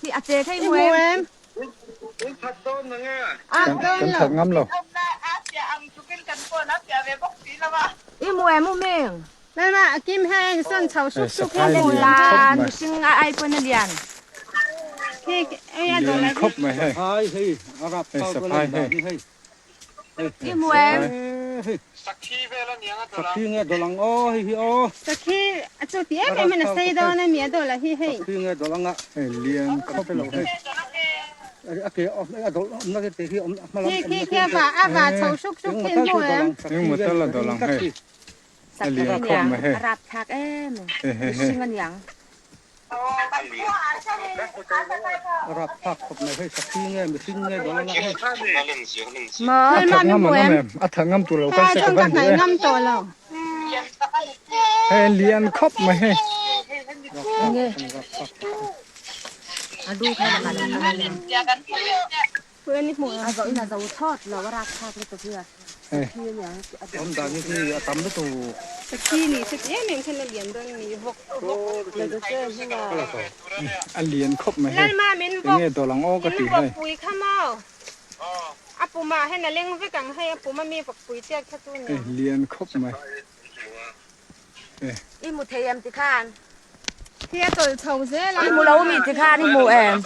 ที่อาเจให้มวยผัดต้นนึงอ่ะกันถังงำหรออีมวยมุ้งเม่ง นั่นว่ากิมให้ส้นเฉาชุกชุกให้ โบ เล่น ราณซึ่งไอ้เปิ้นเรียน ที่ไอ้โด เลี้ น ย อะไร งครบไหมให้ ให้ให้อารับเข้าตัวเล่นแบบนี้ให้ อีมวย สักขี้ไปแล้วเนี่ย สักทีเงี้ยตัวหลังโอ้ให้พี่โอ้ สักทีจุดเดียวไปมันใส่โดนเมียโดนละที่ให้ สักทีเงี้ยตัวหลังอ่ะ เลี้ยงครบไหมให้ โอเคออกไม่ตัวนักเตะที่อมมา ที่แค่ว่าอาว่าเฉาชุกชุกเห็นโบเอ็ม ยังหมดแล้วตัวหลังให้ สักทีเนี่ยรับทักเอ็มซึ่งมันยัง รับพักกับในให้สักทีเงี้ยมันซิ่งเงี้ยตัวหลังให้ หมอ ถังงำมันแม่ถังงำตัวเราก็ ถ้า ใส่ ต้อง กั กัน บไหน เลย น้ำตัวเรา ให้เลี้ยงครบไหมให้ ดูใครละมัน เพื่อนนี่หมู อาก็อีน่าจะทอดเราว่ารักทักเลยตัวเพื่อที่เนี่ย ผมตอนนี้คือตำด้วยตัว สักทีนี่สักเอ๊ะเมมขึ้นเรียนด้วยมีหก เลยจะเจอที่ว่า เลี้ยงครบไหมให้ นั่นมาเมนบ ยั อง ก ไงตัวหลังอ้อก็ เม ตี นบอ ให้ กปุ๋ยข้าวเมาอาปูมาให้นาเล้งไปกังให้อาปูมามีฝักปุ๋ยเตี้ยแค่ตัวเนี่ย เลี้ยงครบไหม อีมูเทียมติคาน ที่ตัวเฉาเสียแล้ว อีมูเรามีติคานอีมูแอม